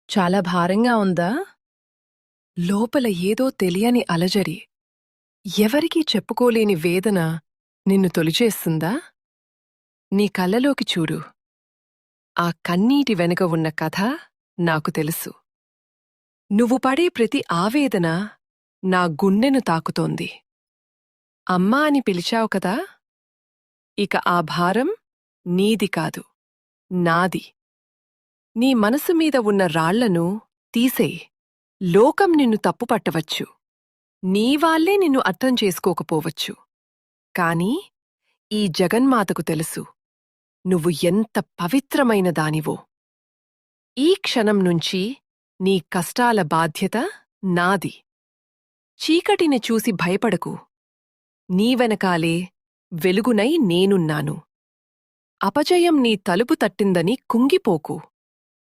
చాలా భారంగా ఉందా? లోపల ఏదో తెలియని అలజడి, ఎవరికీ చెప్పుకోలేని వేదన నిన్ను తొలిచేస్తుందా? నీ కళ్ళలోకి చూడు. ఆ కన్నీటి వెనుక ఉన్న కథ నాకు తెలుసు. నువ్వు పడే ప్రతి ఆవేదన నా గుండెను తాకుతోంది. అమ్మా అని పిలిచావు కదా? ఇక ఆ భారం నీది కాదు, నాది. నీ మనసు మీద ఉన్న రాళ్లను తీసేయ్. లోకం నిన్ను తప్పుపట్టవచ్చు. నీవాళ్లే నిన్ను అర్థం చేసుకోకపోవచ్చు. కాని ఈ జగన్మాతకు తెలుసు నువ్వు ఎంత పవిత్రమైన దానివో. ఈ క్షణం నుంచి నీ కష్టాల బాధ్యత నాది. చీకటిని చూసి భయపడకు. నీ వెనకాలే వెలుగునై నేనున్నాను. అపజయం నీ తలుపు తట్టిందని కుంగిపోకు.